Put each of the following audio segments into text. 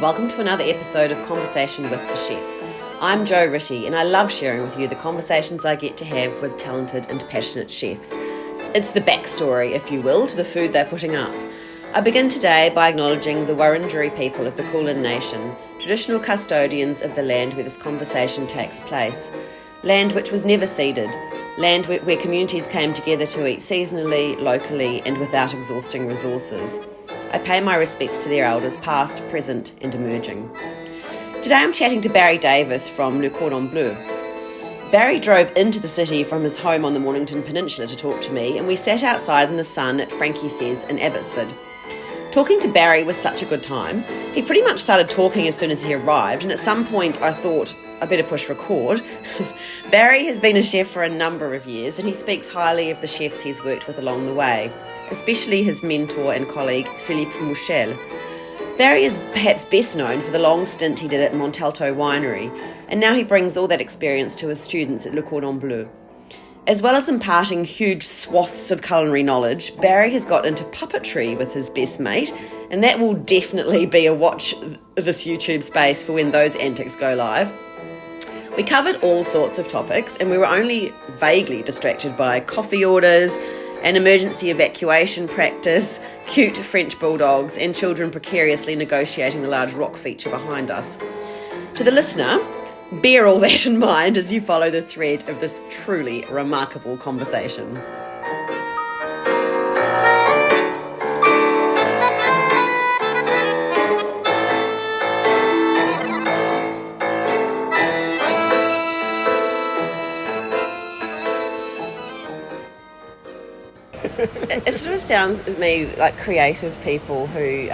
Welcome to another episode of Conversation with a Chef. I'm Jo Ritty and I love sharing with you the conversations I get to have with talented and passionate chefs. It's the backstory, if you will, to the food they're putting up. I begin today by acknowledging the Wurundjeri people of the Kulin Nation, traditional custodians of the land where this conversation takes place. Land which was never ceded, land where communities came together to eat seasonally, locally and without exhausting resources. I pay my respects to their elders past, present and emerging. Today I'm chatting to Barry Davis from Le Cordon Bleu. Barry drove into the city from his home on the Mornington Peninsula to talk to me, and we sat outside in the sun at Frankie Says in Abbotsford. Talking to Barry was such a good time. He pretty much started talking as soon as he arrived, and at some point I thought, I better push record. Barry has been a chef for a number of years, and he speaks highly of the chefs he's worked with along the way, especially his mentor and colleague, Philippe Mouchel. Barry is perhaps best known for the long stint he did at Montalto Winery, and now he brings all that experience to his students at Le Cordon Bleu. As well as imparting huge swathes of culinary knowledge, Barry has got into puppetry with his best mate, and that will definitely be a watch this YouTube space for when those antics go live. We covered all sorts of topics, and we were only vaguely distracted by coffee orders, an emergency evacuation practice, cute French bulldogs, and children precariously negotiating the large rock feature behind us. To the listener, bear all that in mind as you follow the thread of this truly remarkable conversation. It sort of sounds to me like creative people who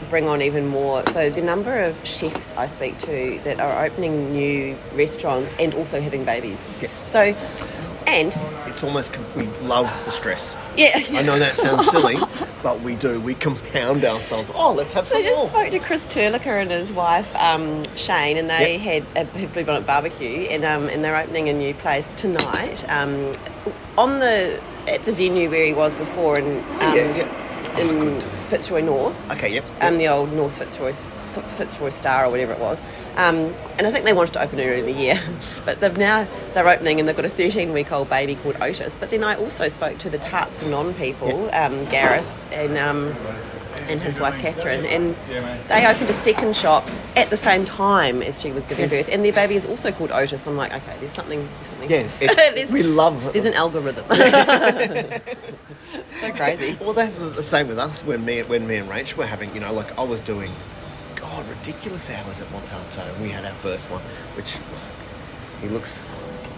bring on even more. So the number of chefs I speak to that are opening new restaurants and also having babies. Yeah. So, and it's almost, we love the stress. Yeah. I know that sounds silly, but we do. We compound ourselves. Oh, let's have some I just more. spoke to Chris Terlicker and his wife Shane, and they had a Blue Bonnet barbecue, and they're opening a new place tonight at the venue where he was before in Fitzroy North. Okay, yep. The old North Fitzroy Star or whatever it was. And I think they wanted to open earlier in the year, but they're opening and they've got a 13-week-old baby called Otis. But then I also spoke to the Tarts and Non people, Gareth and his wife Catherine, and they opened a second shop at the same time as she was giving birth, and their baby is also called Otis. I'm like, okay, there's something. Yeah, we love it. There's an algorithm. So crazy. Well, that's the same with us when me and Rach were having, I was doing, ridiculous hours at Montalto, and we had our first one, which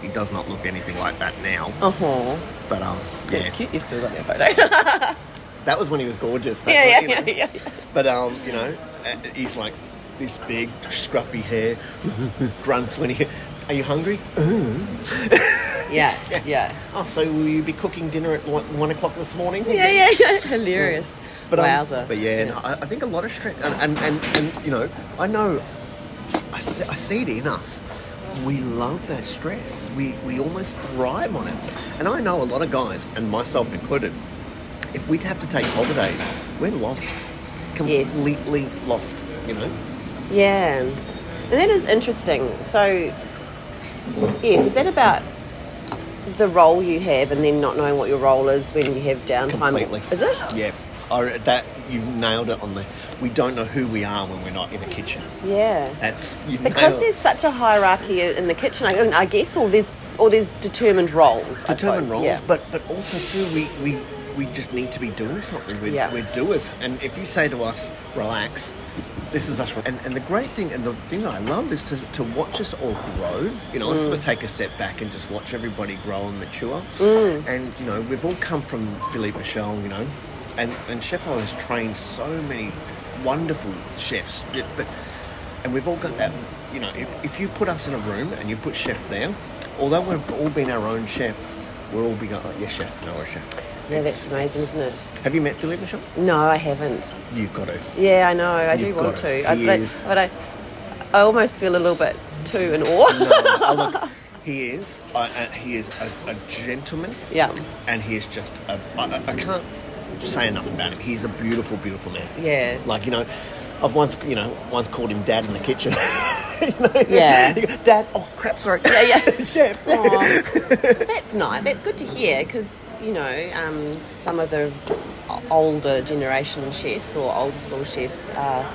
he does not look anything like that now. But That's cute. You've still got that photo. That was when he was gorgeous. Yeah. But he's like this big, scruffy hair, grunts when he. Are you hungry? Yeah. Oh, so will you be cooking dinner at 1 o'clock this morning? Yeah. Hilarious. But, wowza. No, I think a lot of stress, and I know, I see it in us. We love that stress. We almost thrive on it. And I know a lot of guys, and myself included, if we'd have to take holidays, we're lost. Completely lost, Yeah. And that is interesting. So, yes, is that about the role you have and then not knowing what your role is when you have downtime? Completely. Is it? Yeah. That you nailed it on we don't know who we are when we're not in a kitchen. Yeah. Because there's such a hierarchy in the kitchen. I guess all these determined roles. Yeah. But also too we just need to be doing something. We're doers. And if you say to us, relax, this is us. And the great thing, and the thing that I love is to watch us all grow, sort of take a step back and just watch everybody grow and mature. And, we've all come from Philippe Mouchel, and Chefo has trained so many wonderful chefs. And we've all got that, if you put us in a room and you put chef there, although we've all been our own chef, we'll all be going, oh, yes, chef, no, we're chef. Yeah, that's amazing, isn't it? Have you met Philippe Mouchel? No, I haven't. You've got to. Yeah, I know. I do want to. But I almost feel a little bit too in awe. No, look, he is a gentleman. Yeah. And he is just I can't say enough about him. He's a beautiful, beautiful man. Yeah. Like, I've once called him Dad in the kitchen. Yeah. You go, Dad, oh crap, sorry. Yeah. Chef. That's nice. That's good to hear because, some of the older generation chefs or old school chefs are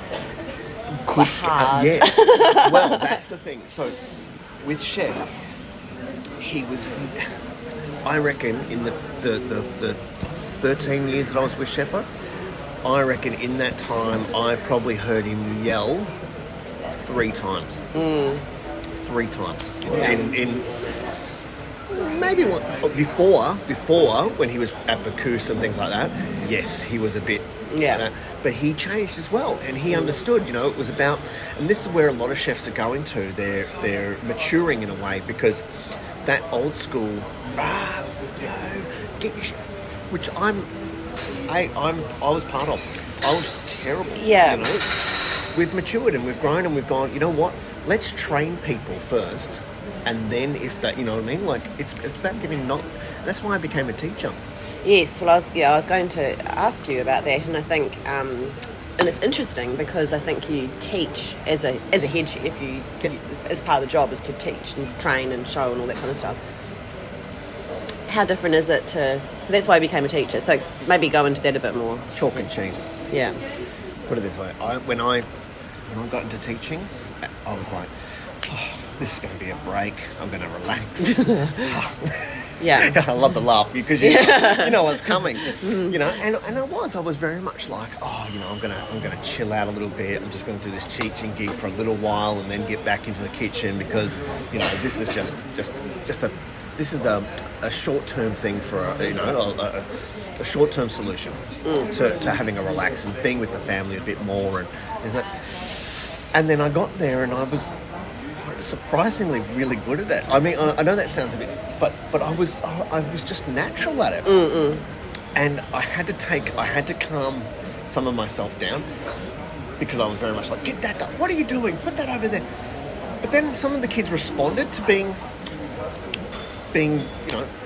quite hard. Yes. Well, that's the thing. So, with Chef, he was, I reckon, in the 13 years that I was with Chef, I reckon in that time I probably heard him yell 3 times. 3 times. And in maybe before when he was at Bacchus and things like that, yes, he was a bit like that. But he changed as well, and he understood, it was about, and this is where a lot of chefs are going to, they're maturing in a way, because that old school, which I was part of. I was terrible. Yeah. We've matured and we've grown and we've gone, you know what? Let's train people first, and then if that, you know what I mean? Like, it's about giving that's why I became a teacher. Yes, well, I was going to ask you about that, and I think, and it's interesting because I think you teach as a head chef. You as part of the job is to teach and train and show and all that kind of stuff. How different is it to? So that's why I became a teacher. So maybe go into that a bit more. Chalk and cheese. Yeah. Put it this way: when I got into teaching, I was like, this is going to be a break. I'm going to relax. Yeah. I love to laugh because you know what's coming. And I was very much like, I'm gonna chill out a little bit. I'm just going to do this teaching gig for a little while and then get back into the kitchen because this is just a short-term thing for a short-term solution to having a relax and being with the family a bit more and then I got there and I was surprisingly really good at it. I mean, I know that sounds a bit, but I was just natural at it. And I had to calm some of myself down because I was very much like, get that done. What are you doing? Put that over there. But then some of the kids responded to being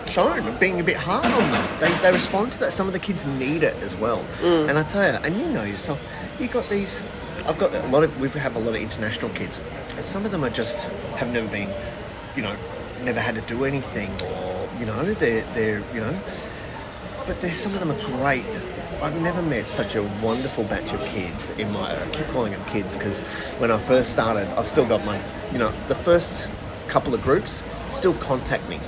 shown and being a bit hard on them. They respond to that. Some of the kids need it as well. And I tell you, and you know yourself, we have a lot of international kids, and some of them are just have never been, never had to do anything, or they're but some of them are great. I've never met such a wonderful batch of kids I keep calling them kids because when I first started, I've still got my, the first couple of groups still contact me.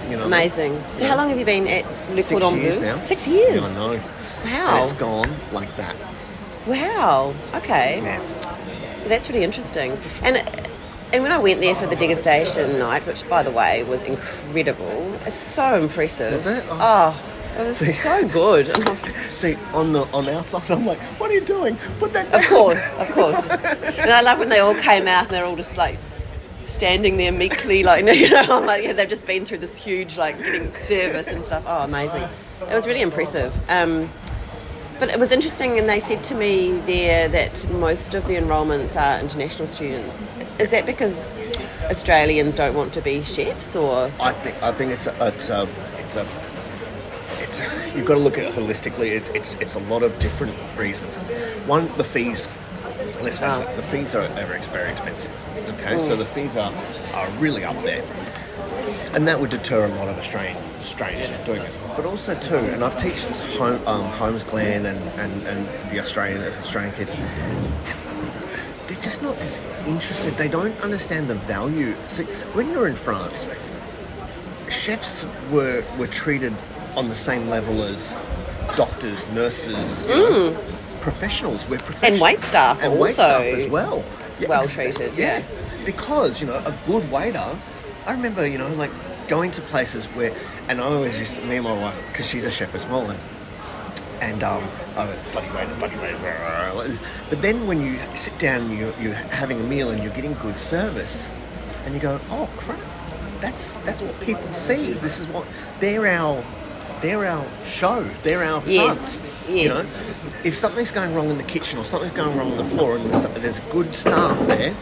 Amazing. So how long have you been at Le Cordon Bleu? 6 years now. 6 years? Yeah, I know. Wow. And it's gone like that. Wow. Okay. Yeah. That's really interesting. And when I went there for the degustation night, which by the way was incredible, it's so impressive. Was it? It was so good. See, on our side, I'm like, what are you doing? Put that down. Of course. And I love when they all came out and they're all just like standing there meekly, I'm like, they've just been through this huge, getting service and stuff. Oh, amazing. It was really impressive. But it was interesting, and they said to me there that most of the enrolments are international students. Is that because Australians don't want to be chefs, or? I think it's you've got to look at it holistically. It's a lot of different reasons. One, the fees. Let's face it, the fees are very expensive. Okay, so the fees are really up there, and that would deter a lot of Australians from doing it. But also too, and I've taught Holmes Glen and the Australian kids. They're just not as interested. They don't understand the value. So when you're in France, chefs were treated on the same level as doctors, nurses, professionals. We're professionals. And wait staff and also. Wait staff as well. Yeah, well treated, yeah. Because, a good waiter, I remember, going to places where, and I always used to, me and my wife, because she's a chef as well, and bloody waiters. But then when you sit down and you're having a meal and you're getting good service, and you go, oh crap, that's what people see. This is what, they're our show, they're our front. Yes. If something's going wrong in the kitchen or something's going wrong on the floor and there's good staff there,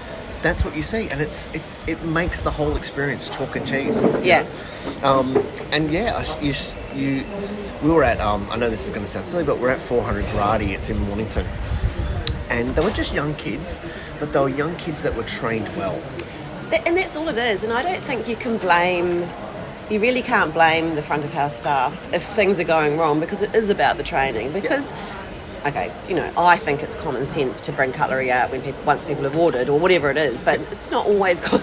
that's what you see, and it makes the whole experience chalk and cheese. Yeah. We were at I know this is going to sound silly, but we're at 400 Gradi. It's in Mornington, And they were just young kids, but they were young kids that were trained well. And that's all it is. And I don't think you really can't blame the front of house staff if things are going wrong, because it is about the training. Because, okay, I think it's common sense to bring cutlery out once people have ordered or whatever it is, but it's not always so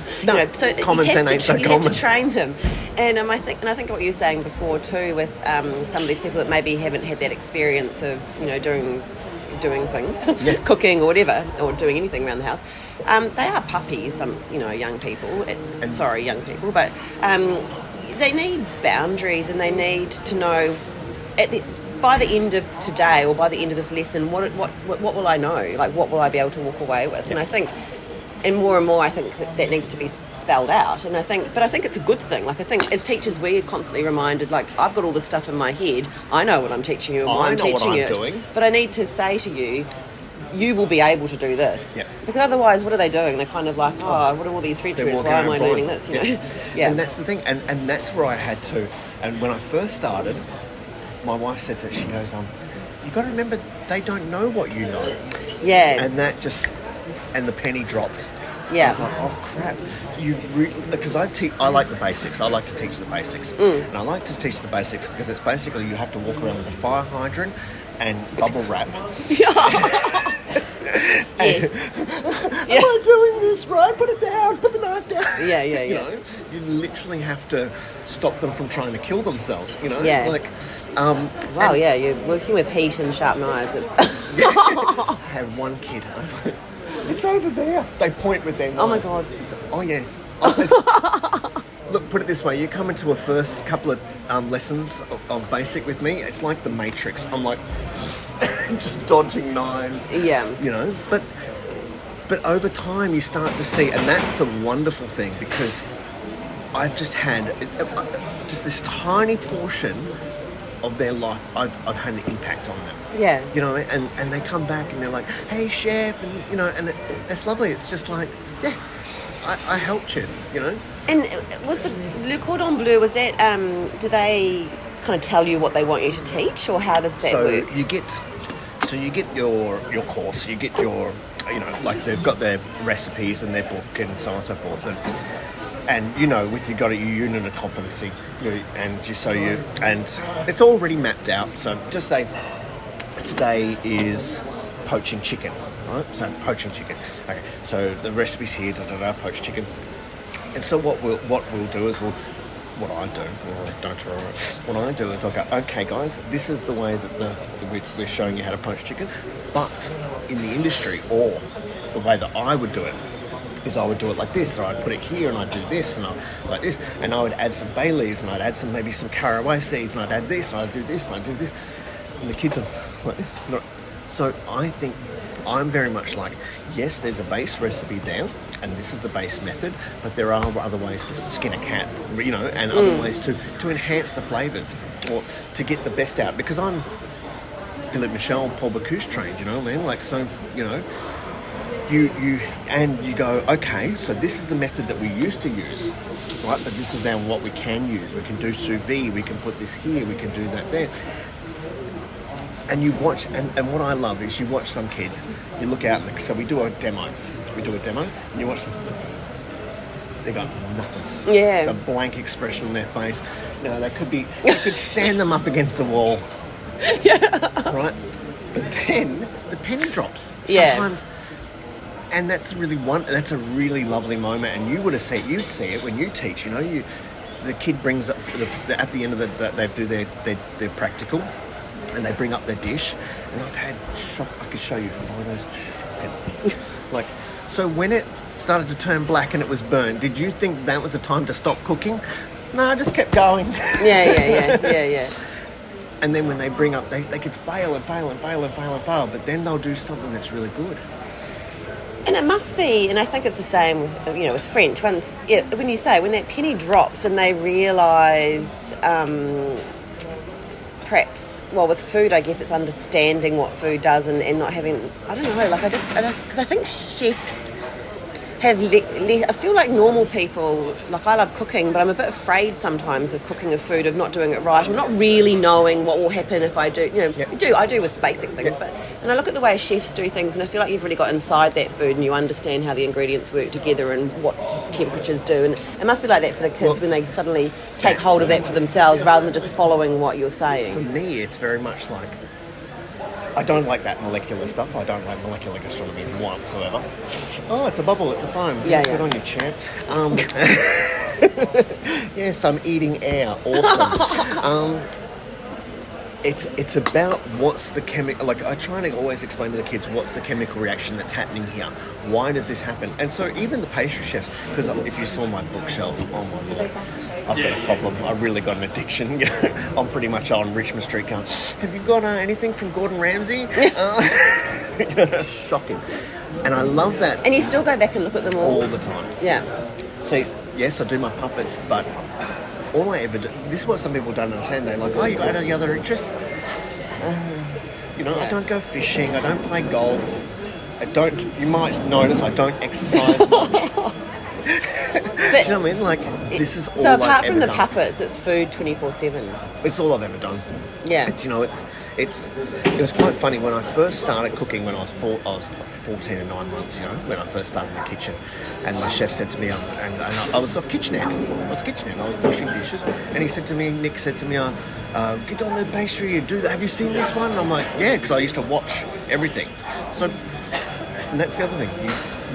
common sense ain't so common. You have to train them. And I think what you were saying before too, with some of these people that maybe haven't had that experience of doing things, cooking or whatever, or doing anything around the house. They are puppies, young people. Young people, but they need boundaries, and they need to know by the end of today or by the end of this lesson, what will I know? Like, what will I be able to walk away with? And I think, and more, I think that needs to be spelled out. And I think it's a good thing. Like, I think as teachers, we're constantly reminded, like, I've got all this stuff in my head. I know what I'm teaching you and why I'm teaching it. Doing. But I need to say to you, you will be able to do this. Yep. Because otherwise, what are they doing? They're kind of like, what are all these French words? Why am I learning this? Yeah. And that's the thing. And that's where I had to. And when I first started, my wife said to me, she goes, you got to remember, they don't know what you know. Yeah. And that just, and the penny dropped. Yeah. I was like, oh crap. Because I like the basics. I like to teach the basics. And I like to teach the basics because it's basically you have to walk around with a fire hydrant and bubble wrap. Yes. Am I doing this right? Put it down. Put the knife down. Yeah. You literally have to stop them from trying to kill themselves. Yeah. Like. You're working with heat and sharp knives. I had one kid. It's over there. They point with their knives. Oh my God. Look, put it this way. You come into a first couple of lessons of basic with me, it's like the Matrix. I'm like just dodging knives. Yeah. But over time you start to see, and that's the wonderful thing, because I've just had just this tiny portion of their life, I've had an impact on them. Yeah. And they come back and they're like, hey chef, and and it's lovely. It's just like, yeah, I helped you, And was the Cordon Bleu, was that, do they kind of tell you what they want you to teach, or how does that work? So you get your course, you get your, like they've got their recipes and their book and so on and so forth. And with you got your unit of competency, and it's already mapped out. So just say today is poaching chicken, right? So poaching chicken. Okay. So the recipe's here. Poached chicken. And so what we'll do is what I do is I'll go, okay guys, this is the way that we're showing you how to poach chicken, but in the industry, or the way that I would do it, is I would do it like this, or I'd put it here and I'd do this and like this, and I would add some bay leaves and I'd add maybe some caraway seeds and I'd add this and I'd do this and I'd do this, and the kids are like this. So I think I'm very much like, yes, there's a base recipe there and this is the base method, but there are other ways to skin a cat, and other ways to enhance the flavours or to get the best out, because I'm Philippe Mouchel, Paul Bocuse trained, you know what I mean? Like, so, you go, okay, so this is the method that we used to use, right? But this is now what we can use. We can do sous vide, we can put this here, we can do that there. And you watch, and what I love is you watch some kids, you look out, so we do a demo, and you watch them, they got nothing. Yeah. The blank expression on their face. You could stand them up against the wall. Yeah. Right? But then the penny drops. Sometimes. And that's a really lovely moment, and you'd see it when you teach. The kid brings up at the end of they do their practical, and they bring up their dish, and I've had I could show you photos, shocking. So when it started to turn black and it was burned, did you think that was the time to stop cooking? No, I just kept going. Yeah. And then when they bring up, they could fail, but then they'll do something that's really good. And it must be, and I think it's the same with, with French. When that penny drops and they realise, perhaps, well, with food, I guess it's understanding what food does and not having, I don't know, because I think chefs, I feel like normal people, like I love cooking, but I'm a bit afraid sometimes of cooking a food, of not doing it right, or not really knowing what will happen if I do. I do with basic things, and I look at the way chefs do things, and I feel like you've really got inside that food, and you understand how the ingredients work together and what temperatures do, and it must be like that for the kids when they suddenly take hold of that for themselves rather than just following what you're saying. For me, it's very much like, I don't like that molecular stuff. I don't like molecular gastronomy whatsoever. Oh, it's a bubble, it's a foam. Put on your chair. Yes, I'm eating air. Awesome. It's about what's the chemical... Like, I try to always explain to the kids what's the chemical reaction that's happening here. Why does this happen? And so even the pastry chefs, because if you saw my bookshelf, oh my Lord, I've got a problem. I've really got an addiction. I'm pretty much on Richmond Street going, have you got anything from Gordon Ramsay? Shocking. And I love that. And you still go back and look at them all the time. Yeah. See, yes, I do my puppets, but all I ever do, this is what some people don't understand. They're like, oh, you got any other interests? I don't go fishing. I don't play golf. You might notice I don't exercise much. Do you know what I mean? Like, this is all I've ever done. So apart from the puppets, it's food 24/7. It's all I've ever done. Yeah. It was quite funny when I first started cooking when I was 14 and 9 months, when I first started in the kitchen. And my chef said to me, and I was a kitchenette. I was washing dishes. And Nick said to me, get on the pastry, have you seen this one? And I'm like, yeah, because I used to watch everything. So, and that's the other thing.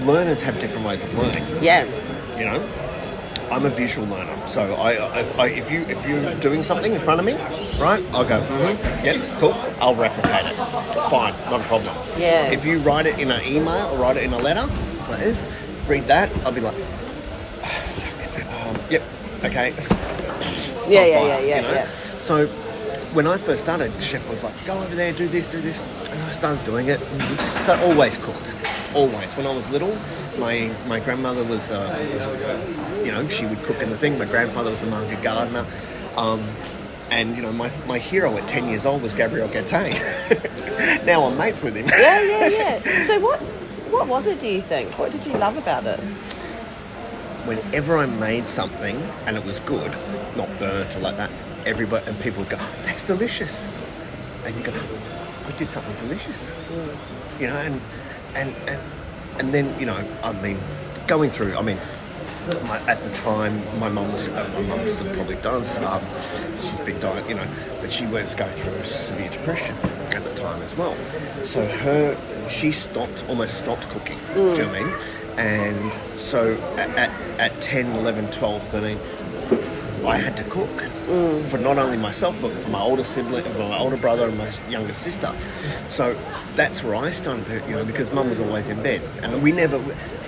Learners have different ways of learning. Yeah. I'm a visual learner, so if you're doing something in front of me, right, I'll go, yeah, it's cool, I'll replicate it. Fine, not a problem. Yeah. If you write it in an email or write it in a letter, like this, read that, I'll be like, yep, okay. Yeah. So when I first started, the chef was like, go over there, do this, and I started doing it. So I always cooked, always. When I was little, my grandmother was, she would cook in the thing. My grandfather was a market gardener. And, my hero at 10 years old was Gabriel Gattei. Now I'm mates with him. Yeah. So what was it, do you think? What did you love about it? Whenever I made something and it was good, not burnt or like that, everybody and people would go, oh, that's delicious. And you go, oh, I did something delicious. And then, going through, at the time, my mum still probably does. She's been dying, but she was going through a severe depression at the time as well. So she almost stopped cooking. Do you know what I mean? And so at 10, 11, 12, 13, I had to cook for not only myself, but for my older sibling, for my older brother and my younger sister. So that's where I started to, because Mum was always in bed. And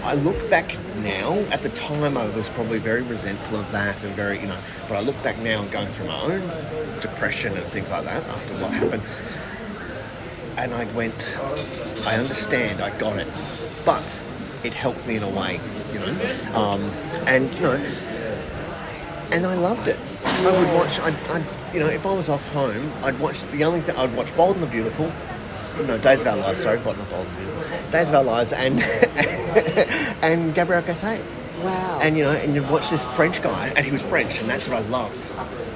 I look back now, at the time I was probably very resentful of that and very, but I look back now and going through my own depression and things like that after what happened. And I went, I understand, I got it. But it helped me in a way, and I loved it. I would watch, if I was off home, I'd watch Bold and the Beautiful. Days of Our Lives, sorry, not Bold and the Beautiful. Days of Our Lives and and Gabriel Gattei. Wow. And, and you'd watch this French guy, and he was French, and that's what I loved.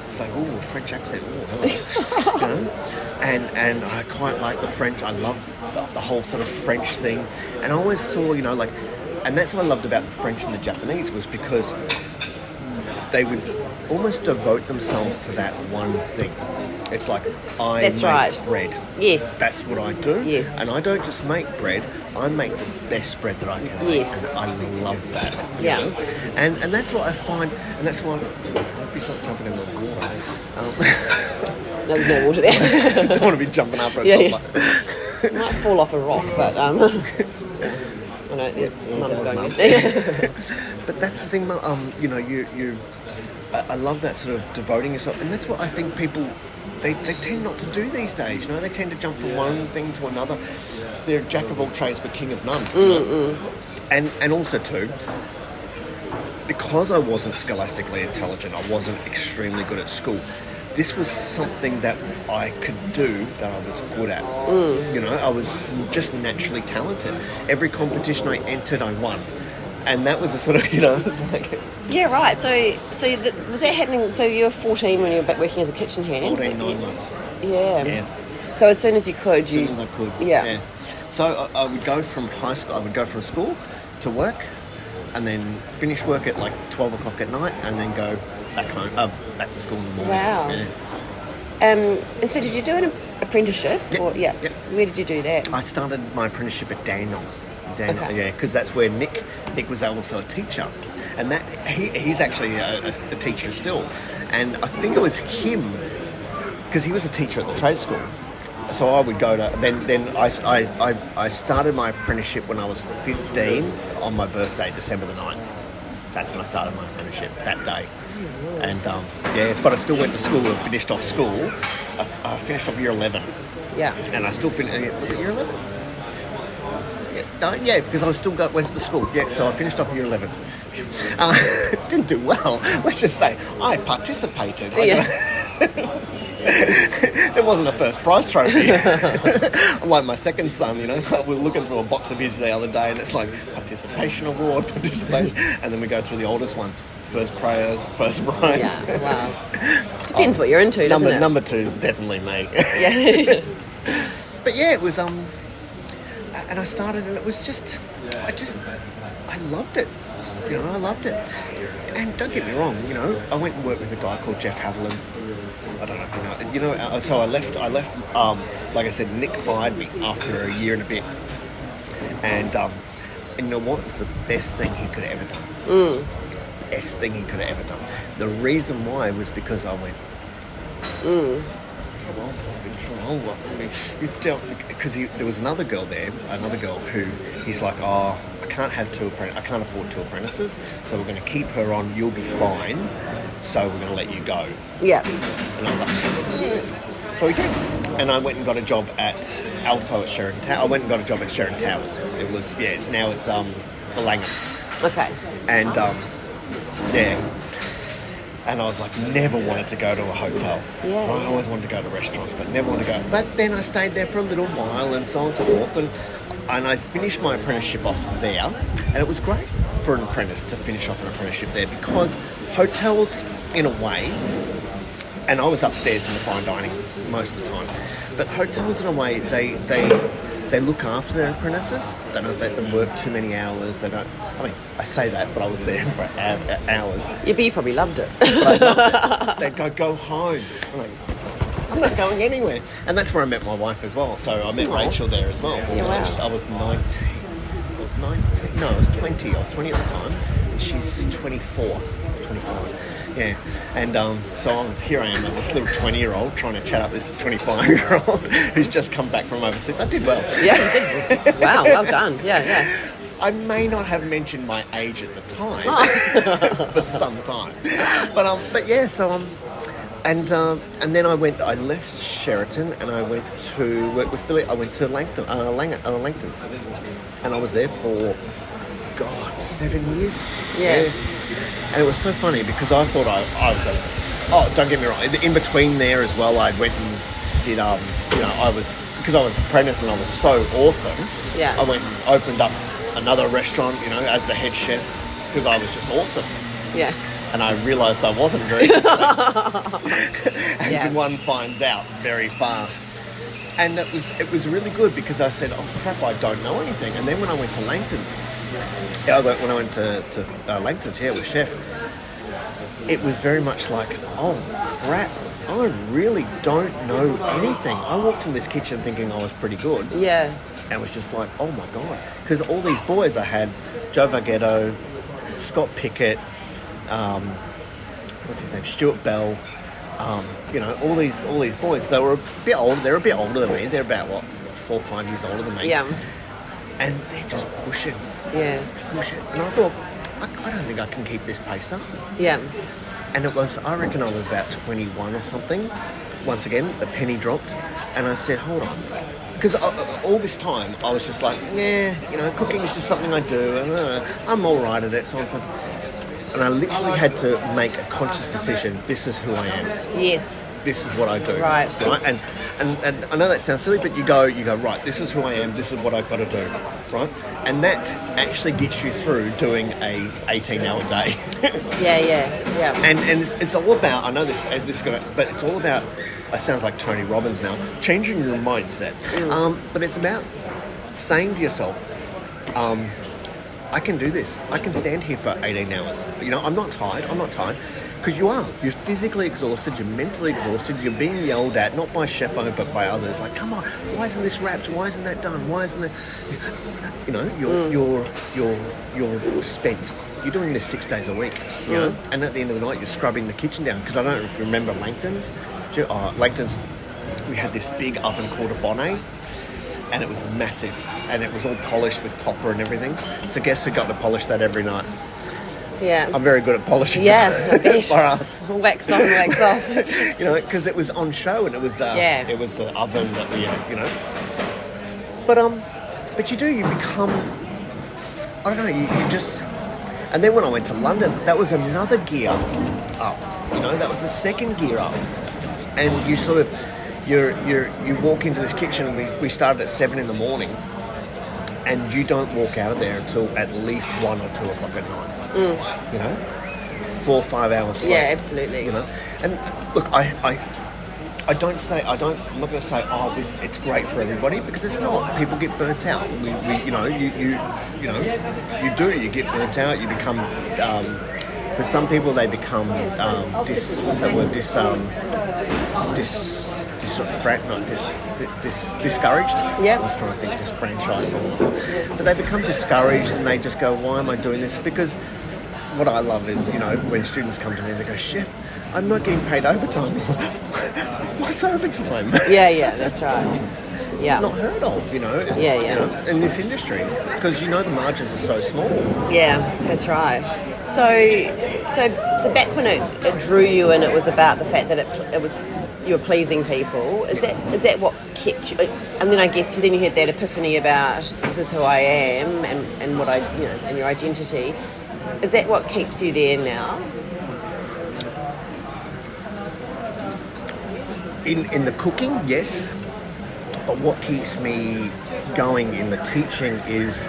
It's like, ooh, a French accent, ooh, hello. And I quite like the French. I love the whole sort of French thing. And I always saw, and that's what I loved about the French and the Japanese was because they would almost devote themselves to that one thing. It's like, I make bread. Yes. That's what I do. Yes. And I don't just make bread, I make the best bread that I can make. Yes. And I love that. Yeah. And that's what I find, and that's why I hope he's not jumping in the water. No, there's no water there. I don't want to be jumping up at It might fall off a rock, but I know Mum's going in there. But that's the thing, I love that sort of devoting yourself, and that's what I think people they tend not to do these days. They tend to jump from one thing to another. They're jack of all trades but king of none. And also too, because I wasn't scholastically intelligent, I wasn't extremely good at school. This was something that I could do that I was good at. I was just naturally talented. Every competition I entered, I won. And that was a sort of, it was like... Yeah, right. So was that happening? So you were 14 when you were working as a kitchen hand? 14, 9 months. Yeah. Yeah. So as soon as you could, As soon as I could. Yeah. So I would go from high school, I would go from school to work, and then finish work at like 12 o'clock at night, and then go back home, back to school in the morning. Wow. Yeah. And so did you do an apprenticeship? Yep. Yep. Where did you do that? I started my apprenticeship at Daniel. Okay. Yeah, because that's where Nick was also a teacher, and that he's actually a teacher still, and I think it was him because he was a teacher at the trade school. So I would go to then I started my apprenticeship when I was 15 on my birthday, December the 9th. That's when I started my apprenticeship that day, and but I still went to school and finished off school. I finished off year 11. Yeah. And I still finished. Was it year 11? Yeah, because I still went to school. Yeah, so I finished off year 11. Didn't do well. Let's just say I participated. Yeah. There wasn't a first prize trophy. Like my second son, we were looking through a box of his the other day, and it's like participation award, and then we go through the oldest ones. First prize, first prize. Yeah, wow. Depends what you're into, doesn't it? Number 2 is definitely me. Yeah. But yeah, it was and I started, and it was just, I loved it. I loved it. And don't get me wrong, I went and worked with a guy called Jeff Haviland. I don't know if you know. So I left. Like I said, Nick fired me after a year and a bit. And you know what? It was the best thing he could have ever done. Best thing he could have ever done. The reason why was because I went. Because there was another girl who he's like, I can't afford 2 apprentices, so we're going to keep her on. You'll be fine. So we're going to let you go. Yeah. And I was like, so he did. And I went and got a job at Alto at Sheraton Towers. I went and got a job at Sheraton Towers. It's the Langham. Okay. And and I was like, never wanted to go to a hotel. Yeah. I always wanted to go to restaurants, but never wanted to go. But then I stayed there for a little while and so on and so forth. And I finished my apprenticeship off there. And it was great for an apprentice to finish off an apprenticeship there because hotels, in a way, and I was upstairs in the fine dining most of the time, but hotels, in a way, they look after their apprentices. They don't let them work too many hours. I say that, but I was there for hours. Yeah, but you probably loved it. But I loved it. They'd go home. I'm not going anywhere. And that's where I met my wife as well. So I met Rachel there as well. Yeah, wow. I was 19. No, I was 20. I was 20 at the time. And she's 24. 25. Yeah. And so here I am, this little 20-year-old trying to chat up this 25-year-old who's just come back from overseas. I did well. Yeah, you did. Wow, well done. Yeah. I may not have mentioned my age at the time for some time, but yeah. So and then I left Sheraton and I went to work with Philippe. I went to Langton's, and I was there for 7 years. Yeah. And it was so funny because I thought I was don't get me wrong, in between there as well, I went and did because I was an apprentice and I was so awesome. Yeah. I went and opened up another restaurant, as the head chef, because I was just awesome. Yeah. And I realised I wasn't very good. As one finds out very fast. And it was really good because I said, oh crap, I don't know anything. And then when I went to Langton's, with Chef, it was very much like, oh crap, I really don't know anything. I walked in this kitchen thinking I was pretty good. Yeah. And was just like, oh my God. Because all these boys I had, Joe Varghetto, Scott Pickett, what's his name, Stuart Bell, all these boys, they were a bit old. They're a bit older than me. They're about 4 or 5 years older than me. Yeah. And they're just pushing. Yeah. Pushing. And I thought, I don't think I can keep this pace up. Yeah. And I reckon I was about 21 or something. Once again, the penny dropped. And I said, hold on. Because all this time, I was just like, cooking is just something I do. And I'm all right at it, so on and so forth. And I literally had to make a conscious decision. This is who I am. Yes. this is what I do. Right. And I know that sounds silly, but you go, right, this is who I am, this is what I've got to do, right? And that actually gets you through doing a 18-hour day. Yeah. And it's all about, I know but it's all about, it sounds like Tony Robbins now, changing your mindset. But it's about saying to yourself, I can do this. I can stand here for 18 hours. I'm not tired. Because you are. You're physically exhausted. You're mentally exhausted. You're being yelled at, not by chefo, but by others. Like, come on, why isn't this wrapped? Why isn't that done? Why isn't that... You're spent. You're doing this 6 days a week, you know? And at the end of the night, you're scrubbing the kitchen down. Because I don't know if you remember Langton's. Langton's, we had this big oven called a bonnet. And it was massive. And it was all polished with copper and everything. So guess who got to polish that every night? Yeah. I'm very good at polishing. Yeah, I bet. For us. Wax on, wax off. Because it was on show and it was the oven that we had, But you become, I don't know, you just... And then when I went to London, that was another gear up. That was the second gear up. And you sort of... You walk into this kitchen, we started at 7 a.m, and you don't walk out of there until at least 1 or 2 o'clock at night. 4 or 5 hours sleep. Yeah, absolutely. And look, I'm not going to say, it's great for everybody, because it's not. People get burnt out. You get burnt out. You become, for some people, they become discouraged. Yeah. I was trying to think disfranchised. But they become discouraged and they just go, why am I doing this? Because what I love is, when students come to me and they go, Chef, I'm not getting paid overtime. What's overtime? Yeah, that's right. Yeah. It's not heard of, in this industry, because the margins are so small. Yeah, that's right. So back when it drew you and it was about the fact that it was you were pleasing people, is that what kept you? And then I guess then you had that epiphany about this is who I am and what I and your identity. Is that what keeps you there now? In the cooking, yes. But what keeps me going in the teaching is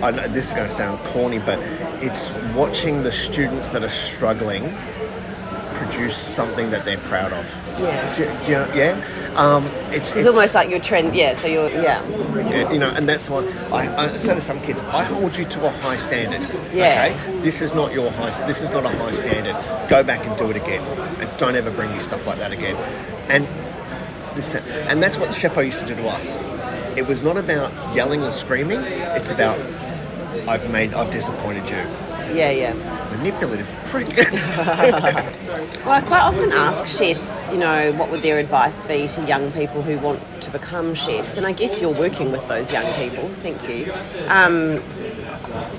I know this is going to sound corny, but it's watching the students that are struggling produce something that they're proud of. Yeah. It's almost like your trend. Yeah. So and that's why I say to some kids, I hold you to a high standard. Yeah. Okay. This is not This is not a high standard. Go back and do it again, and don't ever bring me stuff like that again. And that's what the chefo used to do to us. It was not about yelling or screaming. It's about I've disappointed you. Yeah. Manipulative prick. Well, I quite often ask chefs, what would their advice be to young people who want to become chefs? And I guess you're working with those young people. Thank you.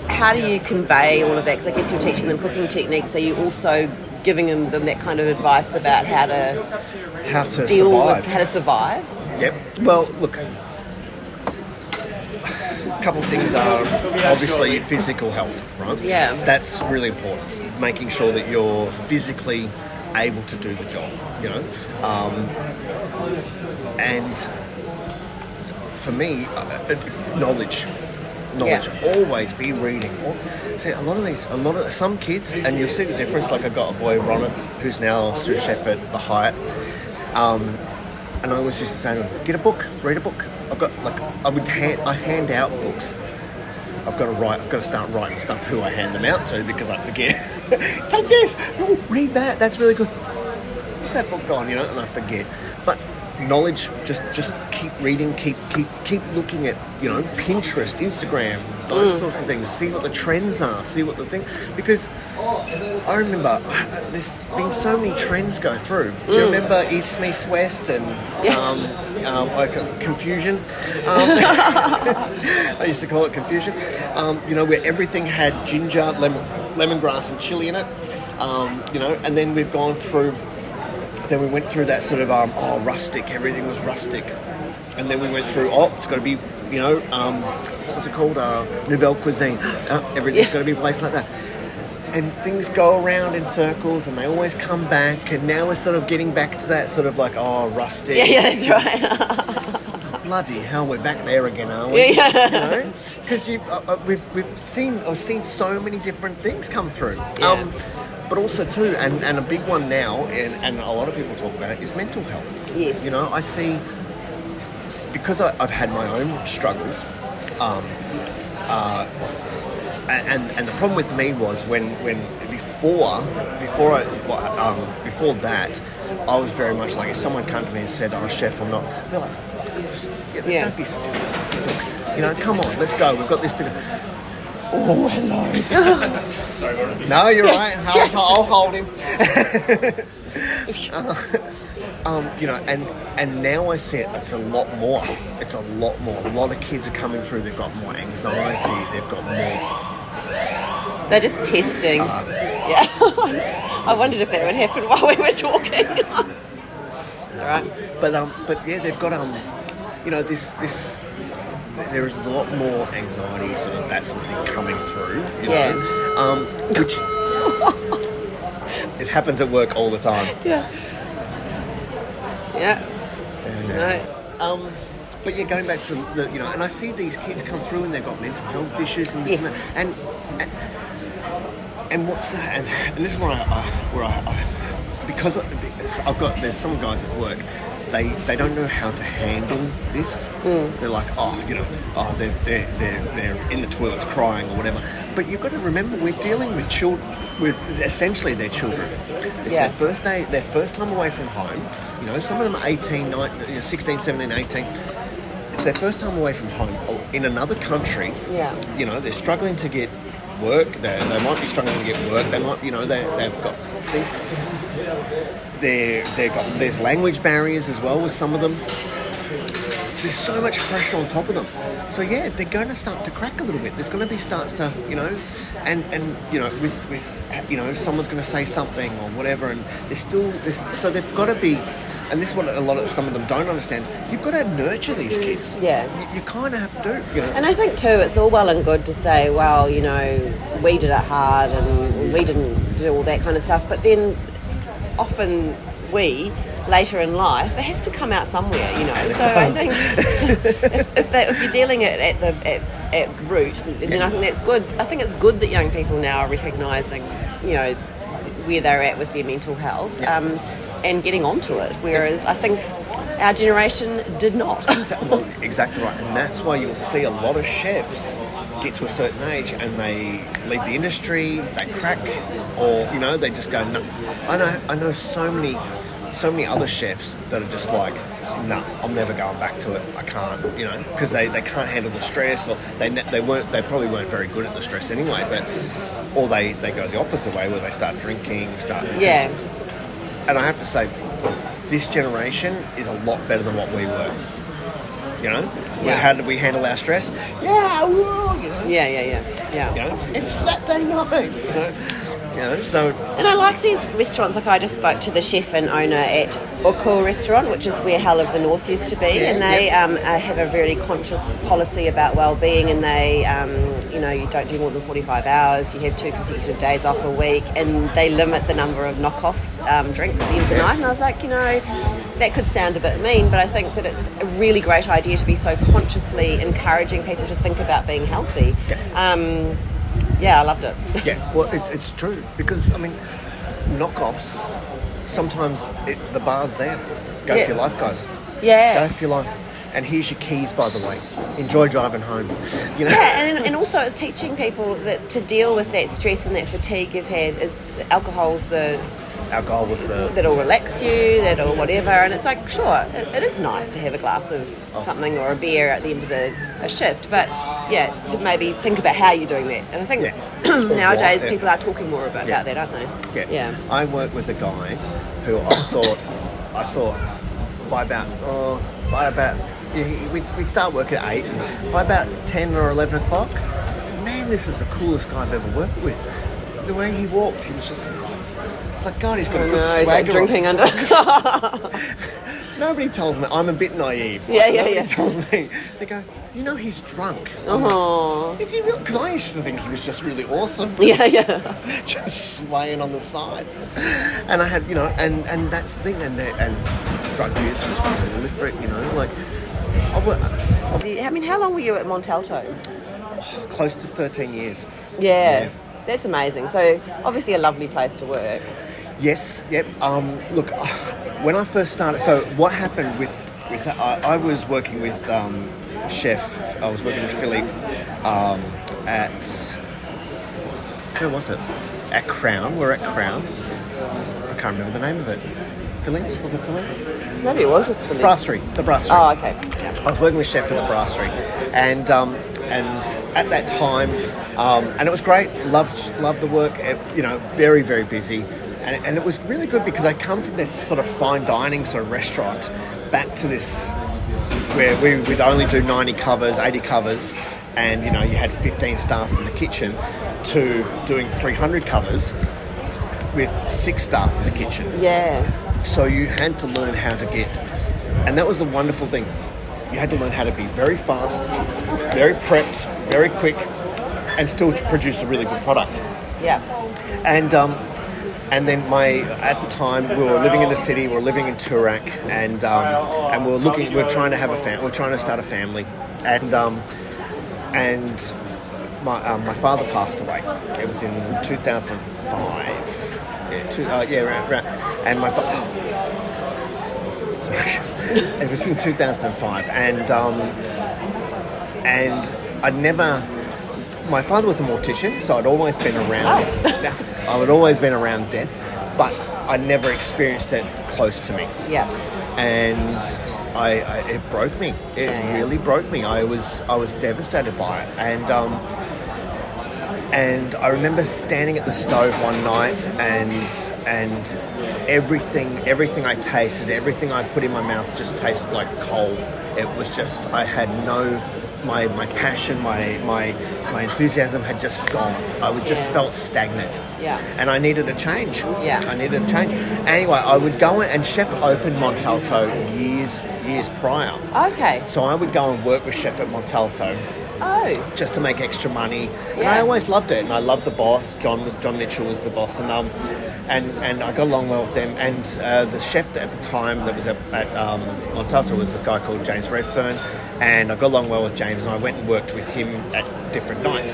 How do you convey all of that? Because I guess you're teaching them cooking techniques. Are you also giving them that kind of advice about how to deal survive. with how to survive? Yep. Well, look. A couple of things are obviously physical health, right? Yeah. That's really important. Making sure that you're physically able to do the job, and for me, knowledge. Yeah. Always be reading. See, some kids, and you'll see the difference. Like I've got a boy, Ronith, who's now sous chef at the Hyatt. And I always used to say to him, get a book, read a book. I hand out books. I've got to start writing stuff who I hand them out to because I forget. Take this, read that, that's really good. What's that book on, and I forget. But knowledge, just keep reading, keep looking at, Pinterest, Instagram, those sorts of things. See what the trends are, see what the thing, because I remember there's been so many trends go through. Do you remember East Meets West and confusion? I used to call it confusion. Where everything had ginger, lemongrass and chili in it. And then we've gone through. Then we went through that sort of rustic. Everything was rustic. And then we went through. It's got to be what was it called? Nouvelle cuisine. Everything's got to be placed like that. and things go around in circles, and they always come back. And now we're sort of getting back to that sort of like, oh, rustic. Yeah, that's right. Bloody hell, we're back there again, aren't we? Yeah. You know, because I've seen so many different things come through. Yeah. But also too, and a big one now, and a lot of people talk about it, is mental health. Yes. You know, I see, because I've had my own struggles, and the problem with me was when before that, I was very much like, if someone came to me and said, "I'm a chef," I'm not. I'd be like, "Fuck, don't be such a fucking sook. You know, come on, let's go. We've got this to go." Oh, hello. Sorry, no, you're right. I'll hold him. You know, and now I see it's a lot more. It's a lot more. A lot of kids are coming through. They've got more anxiety. They've got more. They're just testing. Yeah. I wondered if that would happen while we were talking. All right. But yeah, they've got you know, this. There is a lot more anxiety, sort of that sort of thing coming through. You know? Which it happens at work all the time. Yeah. No. But yeah, going back to the you know, and I see these kids come through and they've got mental health issues and this and that, and what's that? And this is where I because there's some guys at work. They don't know how to handle this. They're like, they're in the toilets crying or whatever. But you've got to remember, we're dealing with children. Essentially, they're children. It's their first day, their first time away from home. You know, some of them are 18, 19, 16, 17, 18. It's their first time away from home in another country. Yeah. You know, they're struggling to get work. They might be struggling to get work. They might, you know, they've got. There's language barriers as well with some of them. There's so much pressure on top of them. So yeah, they're going to start to crack a little bit. There's going to be starts to, you know, and you know, with you know, someone's going to say something or whatever, and there's still this. So they've got to be, and this is what some of them don't understand. You've got to nurture these kids. Yeah. You kind of have to do. You know. And I think too, it's all well and good to say, well, you know, we did it hard and we didn't do all that kind of stuff, but then often later in life, it has to come out somewhere, you know. So I think if you're dealing it at root, then I think that's good. I think it's good that young people now are recognising, you know, where they're at with their mental health, and getting onto it. Whereas I think our generation did not. Exactly right, and that's why you'll see a lot of chefs get to a certain age and they leave the industry, they crack, or you know, they just go no. I know so many other chefs that are just like, nah, I'm never going back to it. I can't, you know, because they can't handle the stress, or they probably weren't very good at the stress anyway. Or they go the opposite way where they start drinking, Yeah. And I have to say, this generation is a lot better than what we were. You know, how did we handle our stress? Yeah, woo, you know. Yeah. You know, it's Saturday night. You know, so. And I like these restaurants. Like I just spoke to the chef and owner at Oko Restaurant, which is where Hell of the North used to be, and they have a very conscious policy about well-being, and they, you know, you don't do more than 45 hours. You have 2 consecutive days off a week, and they limit the number of knockoffs drinks at the end of the night. And I was like, you know, that could sound a bit mean, but I think that it's a really great idea to be so consciously encouraging people to think about being healthy. Yeah, I loved it. Yeah, well, it's true, because, I mean, knockoffs, sometimes the bar's there. Go for your life, guys. Yeah. Go for your life. And here's your keys, by the way. Enjoy driving home. You know? Yeah, and also it's teaching people that to deal with that stress and that fatigue you've had, alcohol was the... That'll relax you, that'll whatever, and it's like, sure, it is nice to have a glass of something or a beer at the end of a shift, but yeah, to maybe think about how you're doing that. And I think nowadays people are talking more about that, aren't they? Yeah. I work with a guy who I thought by about we'd start work at 8, and by about 10 or 11 o'clock, man, this is the coolest guy I've ever worked with. The way he walked, he was just... It's like, God, he's got a good swagger. He's like drinking under. Nobody tells me. I'm a bit naive. Yeah. Nobody tells me. They go, you know, he's drunk. Oh. Is he real? Because I used to think he was just really awesome. Yeah. Just swaying on the side. And I had, you know, and that's the thing, and drug use was prolific, you know, like... I mean, how long were you at Montalto? Close to 13 years. Yeah. That's amazing. So, obviously a lovely place to work. Yes, yep. Look, when I first started... So, what happened with I was working with chef... I was working with Philippe at... Where was it? At Crown. We're at Crown. I can't remember the name of it. Philippe's? Was it Philippe's? Maybe it was just Philippe. Brasserie. The Brasserie. Oh, okay. Yeah. I was working with chef at the Brasserie. And at that time... and it was great. Loved the work. You know, very, very busy. And it was really good because I come from this sort of fine dining sort of restaurant back to this where we'd only do 90 covers, 80 covers, and, you know, you had 15 staff in the kitchen, to doing 300 covers with 6 staff in the kitchen. Yeah. So you had to learn how to get... And that was the wonderful thing. You had to learn how to be very fast, very prepped, very quick, and still produce a really good product. Yeah. And then at the time we were living in the city, we were living in Toorak, and we were trying to have we were trying to start a family, and my father passed away. It was in 2005. Around. And my it was in 2005, and I'd never. My father was a mortician, so I'd always been around. I would always been around death, but I never experienced it close to me. Yeah. And it broke me. It really broke me. I was devastated by it, and I remember standing at the stove one night, and everything I tasted, everything I put in my mouth just tasted like coal. It was just, I had no. My passion, my enthusiasm had just gone. I just felt stagnant. Yeah. And I needed a change. Yeah. I needed a change. Anyway, I would go in, and Chef opened Montalto years prior. Okay. So I would go and work with Chef at Montalto. Oh. Just to make extra money. And I always loved it. And I loved the boss. John Mitchell was the boss. And I got along well with them. And the chef at the time that was at Montalto was a guy called James Redfern. And I got along well with James, and I went and worked with him at different nights.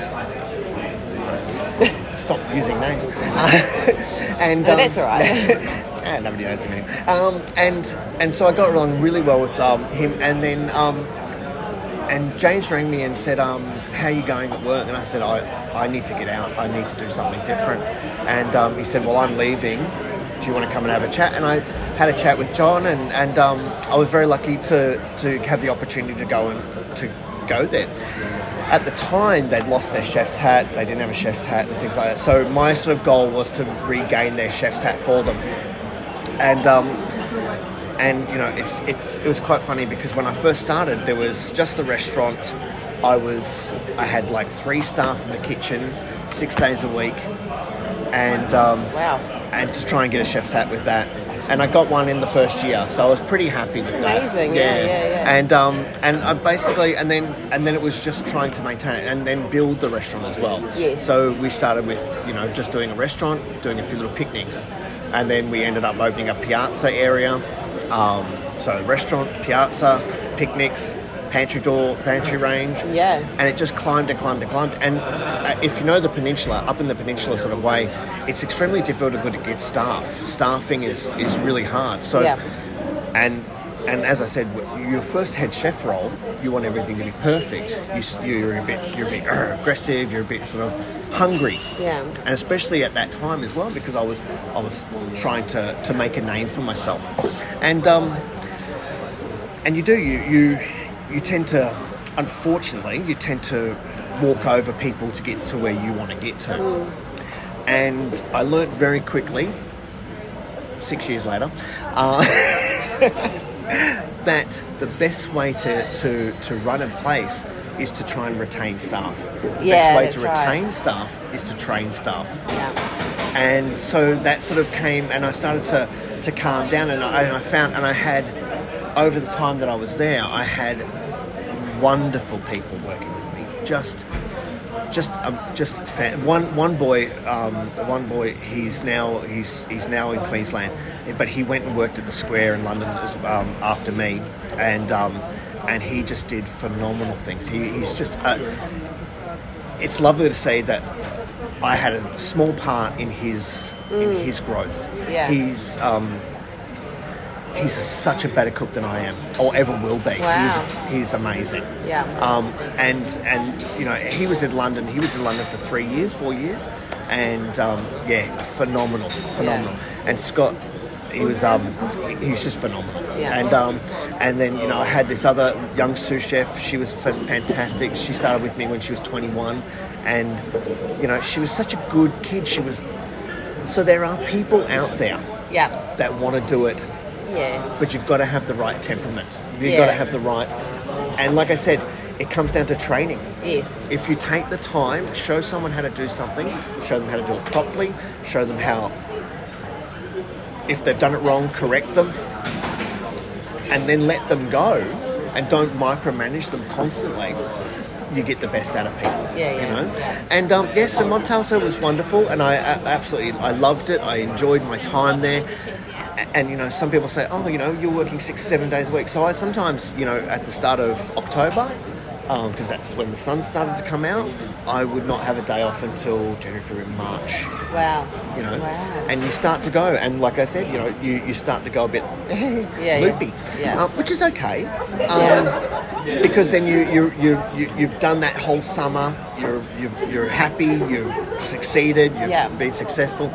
Stop using names. And no, that's all right. Nobody knows him anymore. And so I got along really well with him, and then and James rang me and said, "How are you going at work?" And I said, "I need to get out. I need to do something different." And he said, "Well, I'm leaving. Do you want to come and have a chat?" And I had a chat with John, and I was very lucky to have the opportunity to go there. At the time, they'd lost their chef's hat. They didn't have a chef's hat and things like that. So my sort of goal was to regain their chef's hat for them. And you know, it was quite funny because when I first started, there was just the restaurant. I had like 3 staff in the kitchen, 6 days a week, and wow. And to try and get a chef's hat with that. And I got one in the first year, so I was pretty happy with that. Amazing, yeah. And I basically, and then it was just trying to maintain it and then build the restaurant as well. Yes. So we started with, you know, just doing a restaurant, doing a few little picnics, and then we ended up opening a piazza area. So restaurant, piazza, picnics, pantry range. Yeah. And it just climbed and climbed and climbed. And if you know the peninsula, up in the peninsula sort of way, it's extremely difficult to get staff. Staffing is really hard. So, yeah. And as I said, your first head chef role, you want everything to be perfect. You're a bit aggressive. You're a bit sort of hungry. Yeah. And especially at that time as well, because I was trying to make a name for myself. And you tend to, unfortunately, walk over people to get to where you want to get to. Mm. And I learnt very quickly, 6 years later, that the best way to run a place is to try and retain staff. The best way to retain staff is to train staff. Yeah. And so that sort of came, and I started to calm down, and I found, and I had, over the time that I was there, I had wonderful people working with me. One boy. He's now in Queensland, but he went and worked at the Square in London after me, and he just did phenomenal things. He's just. It's lovely to say that I had a small part in his growth. Yeah. He's such a better cook than I am, or ever will be. Wow. He's amazing. Yeah. And he was in London. He was in London for 4 years, and phenomenal. Yeah. And Scott, he's just phenomenal. Yeah. And then I had this other young sous chef. She was fantastic. She started with me when she was 21, and she was such a good kid. So there are people out there that want to do it. Yeah. But you've got to have the right temperament. You've got to have the right... And like I said, it comes down to training. Yes. If you take the time, show someone how to do something, show them how to do it properly, show them how... If they've done it wrong, correct them, and then let them go, and don't micromanage them constantly, you get the best out of people. Yeah. And so Montalto was wonderful, and I loved it. I enjoyed my time there. And some people say, you're working 6-7 days a week. So I sometimes, at the start of October, because that's when the sun started to come out, I would not have a day off until January, February, March. Wow. Wow. And you start to go, and like I said, you start to go a bit loopy, which is okay, because then you've done that whole summer. You're happy. You've succeeded. You've been successful.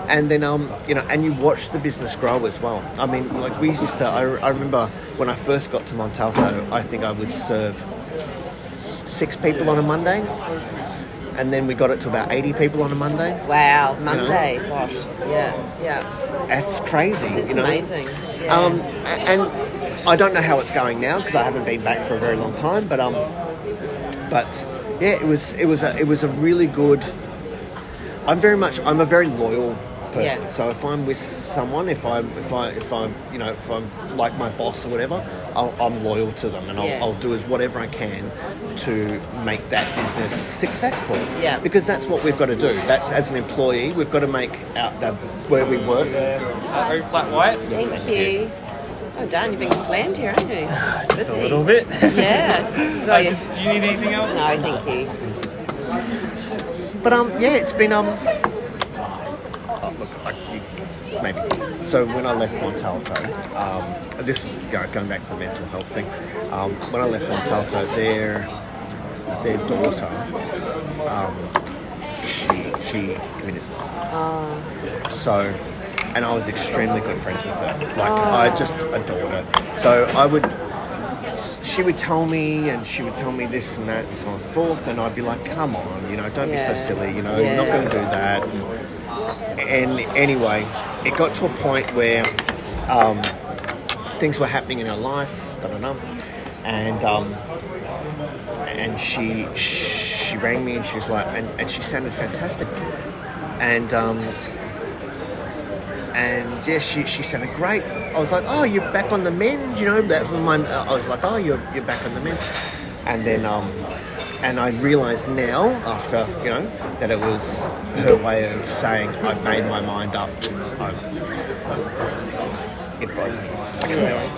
And then, and you watch the business grow as well. I mean, like we used to, I remember when I first got to Montalto, I think I would serve 6 people on a Monday. And then we got it to about 80 people on a Monday. Wow, Monday, gosh. Yeah. That's crazy. It's amazing. Yeah. And I don't know how it's going now because I haven't been back for a very long time. But yeah, it was a really good... I'm a very loyal person. Yeah. So if I'm with someone, if I'm like my boss or whatever, I'm loyal to them, and I'll do whatever I can to make that business successful. Yeah. Because that's what we've got to do. That's, as an employee, we've got to make out where we work. Very flat white. Thank you. Oh, darn, you're being slammed here, aren't you? Just a little bit. Yeah. Do you need anything else? No, thank you. But it's been maybe. So when I left Montalto, this going back to the mental health thing. When I left Montalto, their daughter, she committed suicide. So, and I was extremely good friends with her. Like I just adored her. So she would tell me this and that and so on and so forth, and I'd be like, come on, don't be so silly, you're not going to do that. And anyway, it got to a point where things were happening in her life, and she rang me and she was like, and she sounded fantastic, and yeah, she sounded great. I was like, oh, you're back on the mend, that was I was like, oh, you're back on the mend. And then, and I realised now, after, that it was her way of saying, I've made my mind up. It broke me. I can't.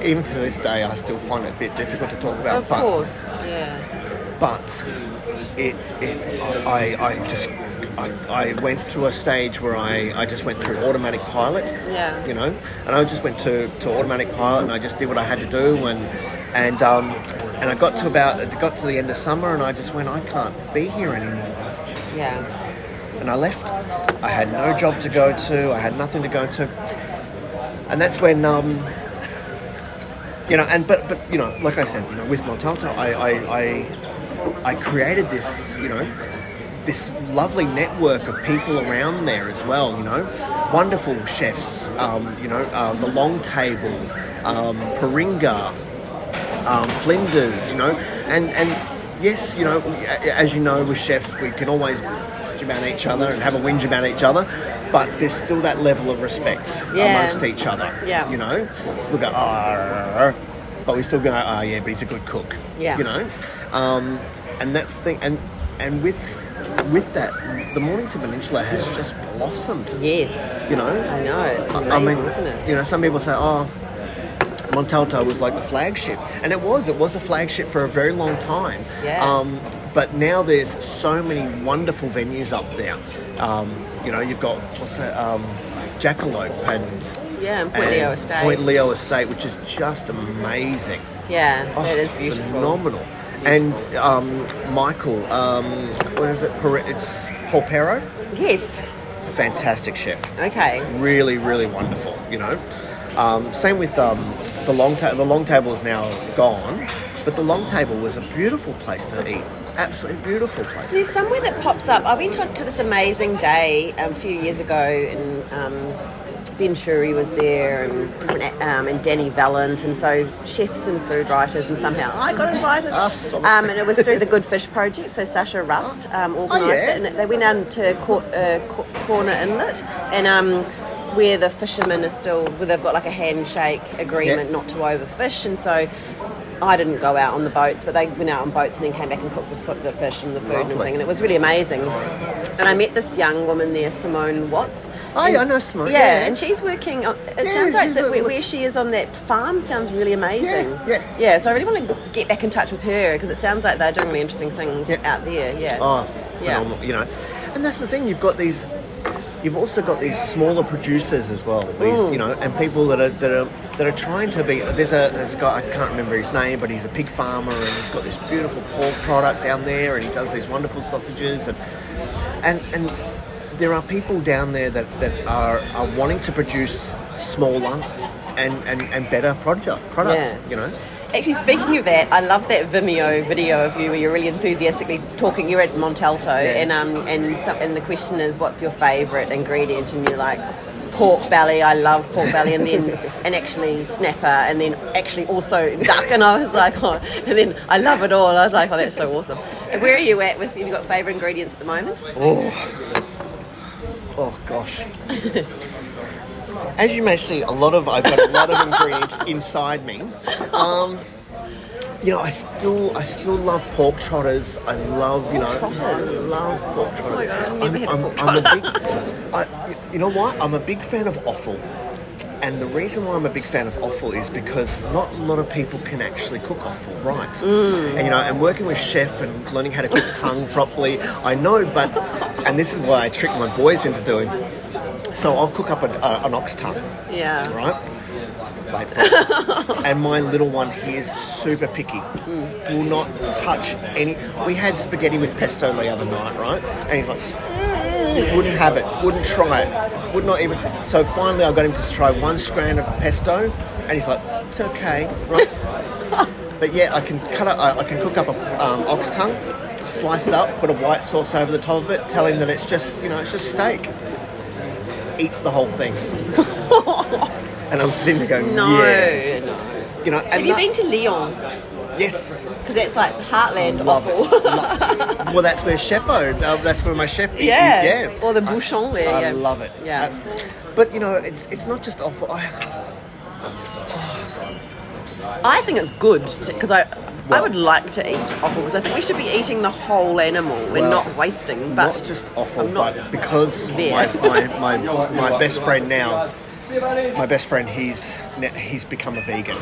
Even to this day, I still find it a bit difficult to talk about. Of course, yeah. But I went through a stage where I just went through automatic pilot. Yeah. And I just went to automatic pilot, and I just did what I had to do, and I got to the end of summer, and I just went, I can't be here anymore. Yeah. And I left. I had no job to go to. I had nothing to go to. And that's when but like I said, with Montalto, I created this, this lovely network of people around there as well, wonderful chefs, the long table, Paringa, Flinders, and yes, as you know, with chefs, we can always bitch about each other and have a whinge about each other, but there's still that level of respect amongst each other. Yeah. We go, but we still go, oh yeah, but he's a good cook. Yeah. You know, and that's the thing, and with that, the Mornington Peninsula has just blossomed. Yes. You know, I know, it's amazing, isn't it? You know, some people say, oh, Montalto was like the flagship, and it was a flagship for a very long time. Yeah. But now there's so many wonderful venues up there. You know, you've got Jackalope and Point Leo Estate. Point Leo Estate, which is just amazing. Yeah, that is beautiful. Phenomenal. And Michael, what is it? It's Paul Perro. Yes. Fantastic chef. Okay. Really, really wonderful. You know. Same with the long table. The long table is now gone, but the long table was a beautiful place to eat. Absolutely beautiful place. There's somewhere that pops up. I went to this amazing day a few years ago, and Ben Shuri was there, and Danny Vallant, and so chefs and food writers, and somehow I got invited. And it was through the Good Fish Project, so Sasha Rust organised it, and they went out to Corner Inlet, and where the fishermen are still, where they've got like a handshake agreement not to overfish, and so I didn't go out on the boats, but they went out on boats and then came back and cooked the fish and the food and everything, and it was really amazing. And I met this young woman there, Simone Watts. Oh, yeah, I know Simone. Yeah, and she's working on, it sounds like that where she is on that farm sounds really amazing. Yeah, so I really want to get back in touch with her, because it sounds like they're doing really interesting things out there. Yeah. Oh, phenomenal, you know. And that's the thing, you've also got these smaller producers as well. These, you know, and people that are trying to be. There's a guy, I can't remember his name, but he's a pig farmer, and he's got this beautiful pork product down there, and he does these wonderful sausages, and there are people down there that are wanting to produce smaller and better products. You know. Actually, speaking of that, I love that Vimeo video of you where you're really enthusiastically talking. You're at Montalto, and the question is, what's your favourite ingredient? And you're like, pork belly. I love pork belly, and actually snapper, and then actually also duck. And I was like, oh, and then I love it all. I was like, oh, that's so awesome. And where are you at with? Have you got favourite ingredients at the moment? Oh gosh. As you may see, I've got a lot of ingredients inside me. You know, I still love pork trotters. I love pork trotters. Oh my God, I've never had a pork trotter. You know what? I'm a big fan of offal. And the reason why I'm a big fan of offal is because not a lot of people can actually cook offal right. And, you know, and working with chef and learning how to cook tongue properly, I know, and this is what I trick my boys into doing. So I'll cook up an ox tongue. Yeah. Right? Wait for it. And my little one, he is super picky. Will not touch any. We had spaghetti with pesto the other night, right? And he's like, wouldn't have it, wouldn't try it, would not even. So finally I got him to try one strand of pesto, and he's like, it's okay, right? But yeah, I can cook up a ox tongue, slice it up, put a white sauce over the top of it, tell him that it's just steak. Eats the whole thing. And I'm sitting there going, no. You know, and have you been to Lyon? Yes. Because that's like heartland offal. Well, that's where Chefo, that's where my chef is. Yeah. Or the bouchon there. I love it. Yeah. But, you know, it's not just offal. I think it's good because I would like to eat offal, because I think we should be eating the whole animal and not wasting. But not just offal, but because my best friend now, he's become a vegan.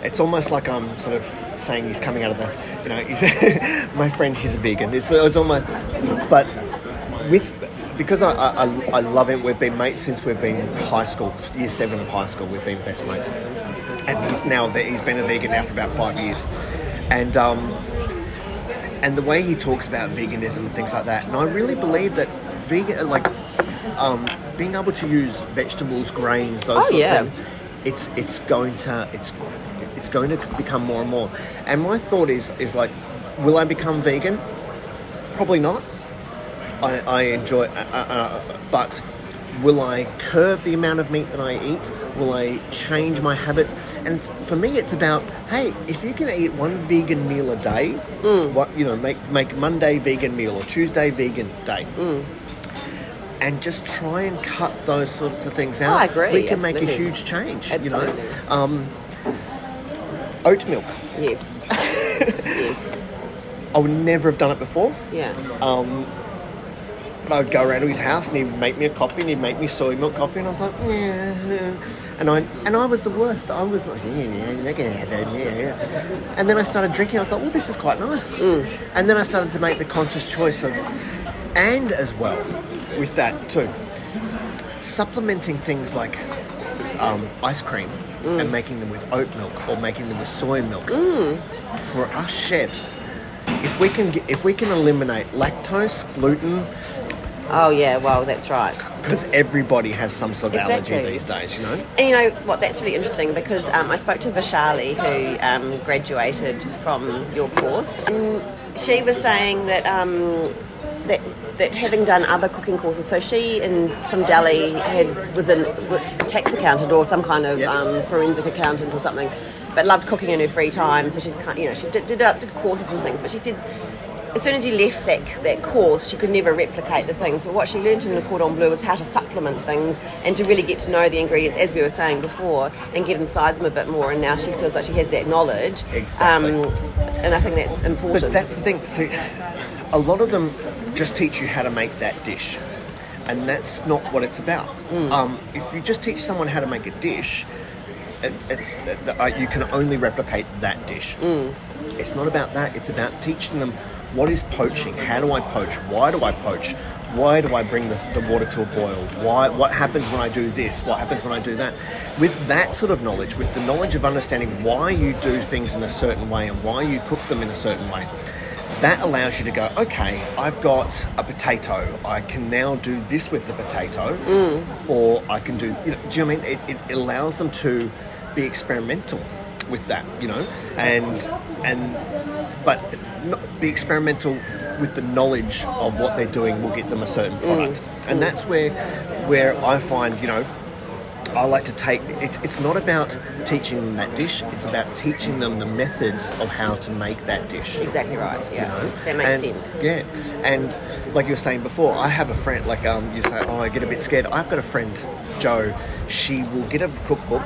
It's almost like I'm sort of saying he's coming out of the, you know, my friend, he's a vegan. It's almost, but because I love him. We've been mates since we've been high school, year 7 of high school. We've been best mates, and he's been a vegan now for about 5 years, and the way he talks about veganism and things like that, and I really believe that vegan, like being able to use vegetables, grains, those sort of things, it's going to become more and more. And my thought is like, will I become vegan? Probably not. I enjoy, but will I curb the amount of meat that I eat? Will I change my habits? And for me, it's about, hey, if you can eat one vegan meal a day, make Monday vegan meal or Tuesday vegan day. And just try and cut those sorts of things out. I agree. We can make a huge change. Absolutely. You know, oat milk. Yes. Yes. I would never have done it before. Yeah. But I would go around to his house and he'd make me a coffee and he'd make me soy milk coffee, and I was like, yeah. And I was the worst. I was like, yeah, you're not gonna have that, yeah. And then I started drinking. I was like, well, this is quite nice. And then I started to make the conscious choice of, and as well with that too, supplementing things like ice cream and making them with oat milk or making them with soy milk. For us chefs, if we can eliminate lactose, gluten. Oh yeah, well that's right. Because everybody has some sort of Exactly. allergy these days, you know. And you know what? That's really interesting because I spoke to Vishali, who graduated from your course, and she was saying that that having done other cooking courses, so she from Delhi was a tax accountant or some kind of forensic accountant or something, but loved cooking in her free time. So she did courses and things, but she said, as soon as you left that course, she could never replicate the things. But what she learned in the Cordon Bleu was how to supplement things and to really get to know the ingredients, as we were saying before, and get inside them a bit more. And now she feels like she has that knowledge. Exactly. And I think that's important. But that's the thing. So a lot of them just teach you how to make that dish, and that's not what it's about. If you just teach someone how to make a dish, you can only replicate that dish. It's not about that. It's about teaching them what is poaching, how do I poach, why do I poach, why do I bring the water to a boil, what happens when I do this, what happens when I do that. With that sort of knowledge, with the knowledge of understanding why you do things in a certain way and why you cook them in a certain way, that allows you to go, okay, I've got a potato, I can now do this with the potato, or I can do, do you know what I mean? It allows them to be experimental with that, but be experimental with the knowledge of what they're doing will get them a certain product. And that's where I find, I like to take, it's not about teaching them that dish, it's about teaching them the methods of how to make that dish. Exactly right, yeah. That makes sense. Yeah, and like you were saying before, I have a friend, like you say, oh, I get a bit scared. I've got a friend, Jo, she will get a cookbook,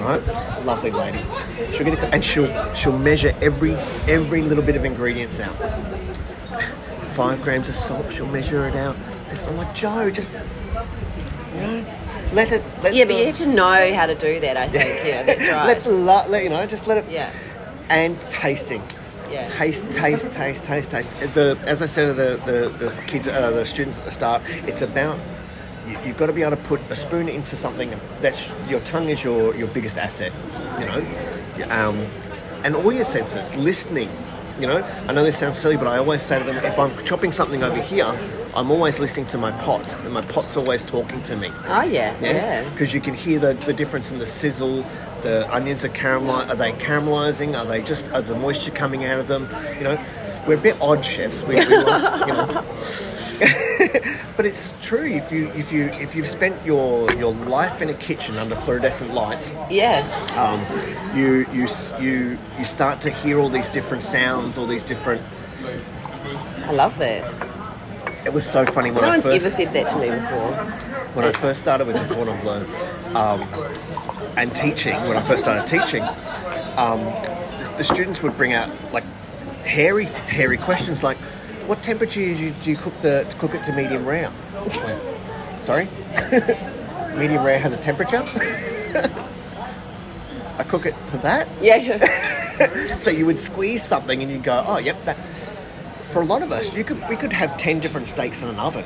right? Lovely lady. She'll get and she'll measure every little bit of ingredients out. 5 grams of salt, she'll measure it out. I'm like, Jo, just, let it. But you have to know how to do that, I think. Yeah, that's right. Just let it. Yeah. And tasting. Yeah. Taste. As I said to the kids, the students at the start, it's about you've got to be able to put a spoon into something. That's your tongue is your biggest asset. And all your senses, listening. I know this sounds silly, but I always say to them, if I'm chopping something over here, I'm always listening to my pot, and my pot's always talking to me. Oh, yeah. Because you can hear the difference in the sizzle, the onions are are they caramelizing, are the moisture coming out of them? We're a bit odd chefs, we like, But it's true, if you've spent your life in a kitchen under fluorescent lights, you start to hear all these different sounds, all these different. I love that. It was so funny when no I one's first ever said that to me before. When I first started with the Cordon Bleu and teaching. When I first started teaching, the students would bring out like hairy questions like, what temperature do you cook it to medium rare? Like, sorry? Medium rare has a temperature? I cook it to that? Yeah. So you would squeeze something and you'd go, oh, yep, that. For a lot of us, we could have 10 different steaks in an oven,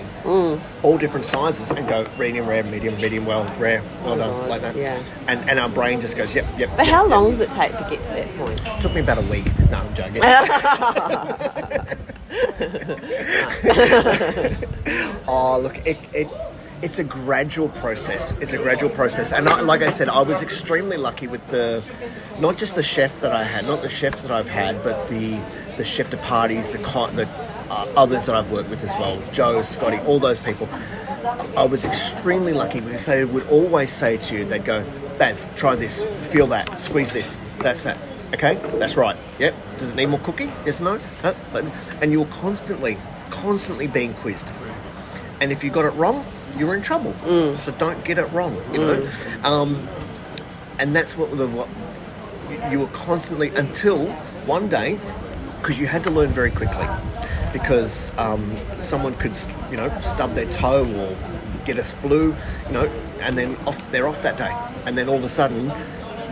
all different sizes, and go medium rare, medium well, rare, well done, like that. Yeah. And our brain just goes, yep. But how long does it take to get to that point? It took me about a week. No, I'm joking. Oh, look, it's a gradual process. And like I said, I was extremely lucky with not just the chef that I had, not the chefs that I've had, but the chef de parties, the others that I've worked with as well, Joe, Scotty, all those people. I was extremely lucky because they would always say to you, they'd go, Baz, try this, feel that, squeeze this, that's that. Okay, that's right. Yep. Does it need more cooking? Yes or no? No? And you're constantly being quizzed. And if you got it wrong, you're in trouble. So don't get it wrong, And that's what you were constantly, until one day, because you had to learn very quickly, because someone could, stub their toe or get us flu, and then they're off that day, and then all of a sudden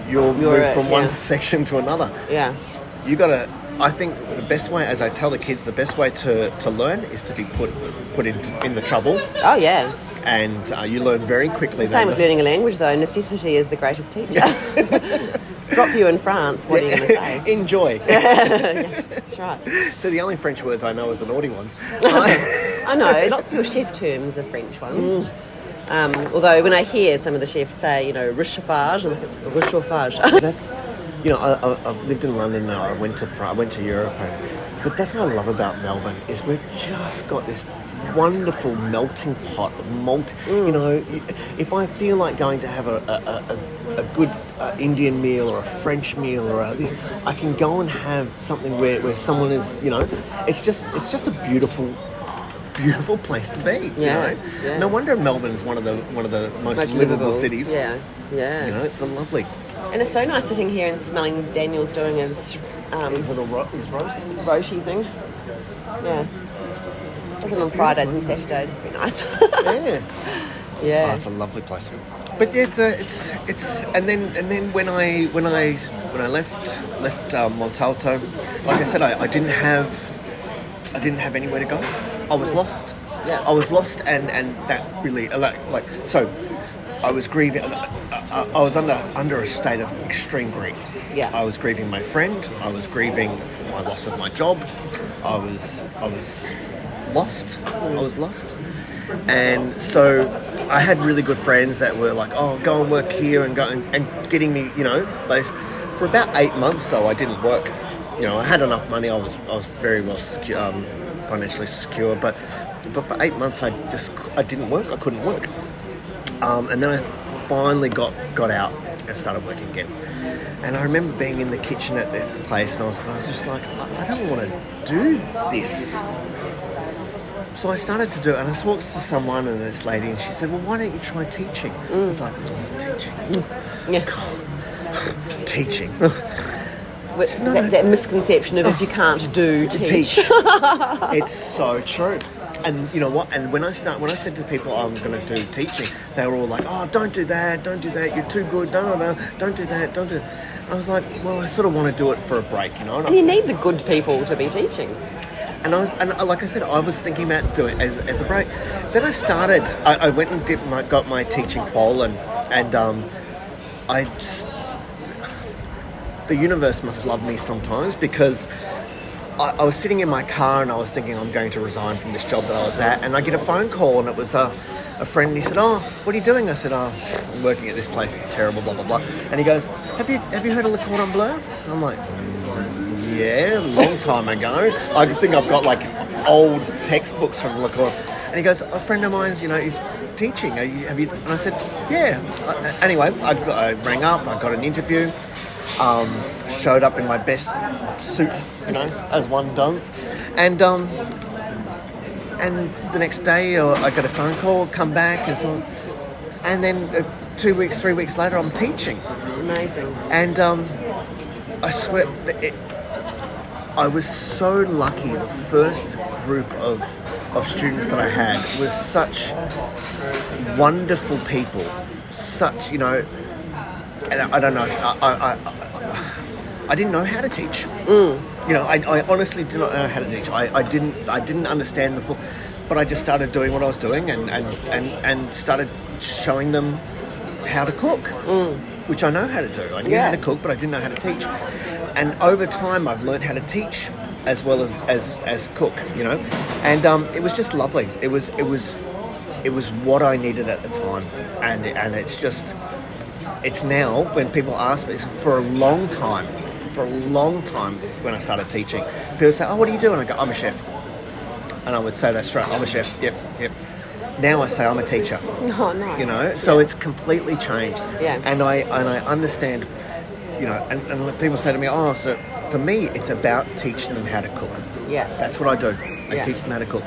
you're moved from one section to another. Yeah. You got to. I think the best way, as I tell the kids, the best way to learn is to be put in the trouble. Oh yeah. And you learn very quickly. It's the same with learning a language, though. Necessity is the greatest teacher. Drop you in France. What are you going to say? Enjoy. Yeah, that's right. So the only French words I know are the naughty ones. I know. Lots of your chef terms are French ones. Although when I hear some of the chefs say, réchauffage, I'm like, it's réchauffage. That's, I've lived in London now. I went to Europe, but that's what I love about Melbourne is we've just got this wonderful melting pot of malt. If I feel like going to have a good Indian meal or a French meal or I can go and have something where someone is, it's just a beautiful place to be. Yeah. No wonder Melbourne is one of the most livable cities. Yeah. It's a lovely. And it's so nice sitting here and smelling Daniel's doing his little his roast roasty thing. Yeah. Does it on Fridays and Saturdays. It's very nice. Yeah. Oh, it's a lovely place. But yeah, it's and then when I left Montalto, like I said, I didn't have anywhere to go. I was lost. Yeah. I was lost, and that really so. I was grieving. I was under a state of extreme grief. Yeah. I was grieving my friend. I was grieving my loss of my job. I was lost. I was lost. And so I had really good friends that were like, "Oh, go and work here," and go and getting me, for about 8 months though I didn't work. I had enough money. I was very well secure, financially secure, but for 8 months I didn't work. I couldn't work. And then I finally got out and started working again. And I remember being in the kitchen at this place, and I was just like, I don't want to do this. So I started to do it, and I talked to someone, and this lady, and she said, "Well, why don't you try teaching?" I was like, "Teaching? Yeah. God, teaching." That misconception of if you can't do, teach. It's so true. And you know what? And when I said to people, I'm going to do teaching, they were all like, "Oh, don't do that, you're too good, don't do that, don't do that." I was like, well, I sort of want to do it for a break, And you need the good people to be teaching. And like I said, I was thinking about doing it as a break. Then I started. I went and got my teaching qual, and the universe must love me sometimes, because I was sitting in my car and I was thinking I'm going to resign from this job that I was at, and I get a phone call, and it was a friend, and he said, "Oh, what are you doing?" I said, "Oh, I'm working at this place. It's terrible, blah blah blah." And he goes, "Have you heard of Le Cordon Bleu?" And I'm like, "Yeah, a long time ago. I think I've got like old textbooks from Le Cordon." And he goes, "A friend of mine's, is teaching. Have you?" And I said, "Yeah." Anyway, I rang up. I got an interview. Showed up in my best suit, as one does, and the next day I got a phone call, come back, and so on. And then 2 weeks, 3 weeks later, I'm teaching. Amazing. And I swear, I was so lucky. The first group of students that I had was such wonderful people, such, and I don't know, I didn't know how to teach. I honestly did not know how to teach. I didn't understand the full, but I just started doing what I was doing and started showing them how to cook, which I know how to do. I knew how to cook, but I didn't know how to teach. And over time, I've learned how to teach as well as cook. And it was just lovely. It was what I needed at the time, and it's now when people ask me, for a long time when I started teaching, people say, "Oh, what do you do?" And I go, "I'm a chef." And I would say that straight, "I'm a chef." Yep. Now I say I'm a teacher. Oh, nice. So it's completely changed. Yeah. And I understand, and people say to me, "Oh, so for me it's about teaching them how to cook." Yeah. That's what I do. I teach them how to cook.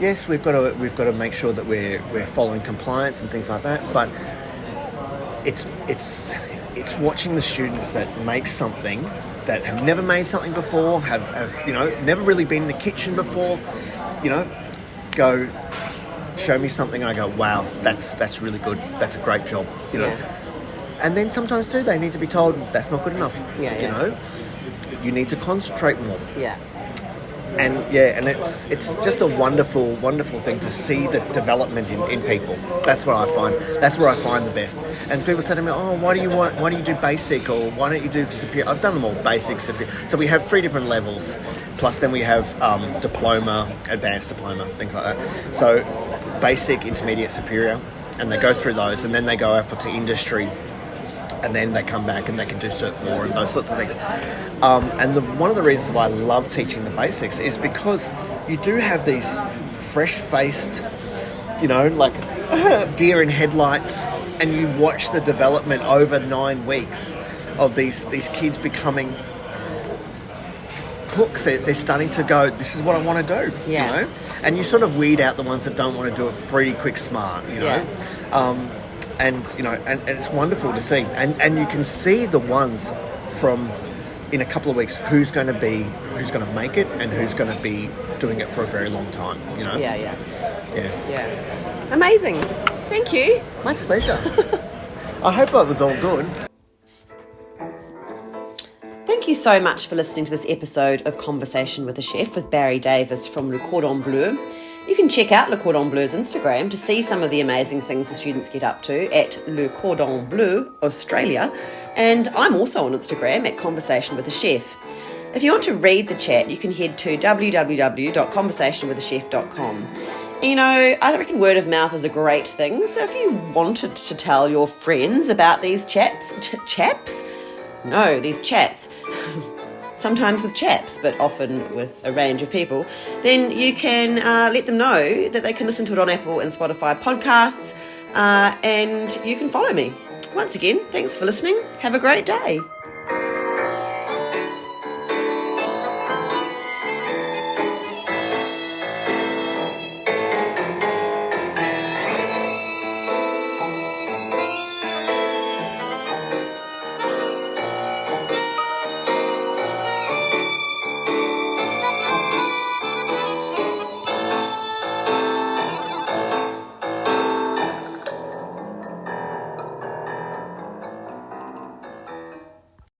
Yes, we've got to make sure that we're following compliance and things like that, but it's it's watching the students that make something, that have never made something before, have never really been in the kitchen before, go show me something and I go, wow, that's really good, that's a great job, And then sometimes too they need to be told that's not good enough. You need to concentrate more. And it's just a wonderful thing to see the development in people. That's what I find. That's where I find the best. And people say to me, "Oh, why do you do basic, or why don't you do superior?" I've done them all, basic, superior. So we have 3 different levels. Plus, then we have diploma, advanced diploma, things like that. So basic, intermediate, superior, and they go through those, and then they go out to industry. And then they come back and they can do Cert 4 and those sorts of things. And one of the reasons why I love teaching the basics is because you do have these fresh-faced, like deer in headlights, and you watch the development over 9 weeks of these kids becoming cooks. They're starting to go, this is what I want to do, And you sort of weed out the ones that don't want to do it pretty quick smart, And it's wonderful to see, and you can see the ones from in a couple of weeks who's going to make it and who's going to be doing it for a very long time. Yeah. Amazing. Thank you. My pleasure. I hope it was all good. Thank you so much for listening to this episode of Conversation with a Chef with Barry Davis from Le Cordon Bleu. You can check out Le Cordon Bleu's Instagram to see some of the amazing things the students get up to at Le Cordon Bleu Australia. And I'm also on Instagram at Conversation with a Chef. If you want to read the chat, you can head to www.conversationwithachef.com. I reckon word of mouth is a great thing. So if you wanted to tell your friends about these chats, sometimes with chaps, but often with a range of people, then you can let them know that they can listen to it on Apple and Spotify podcasts, and you can follow me. Once again, thanks for listening. Have a great day.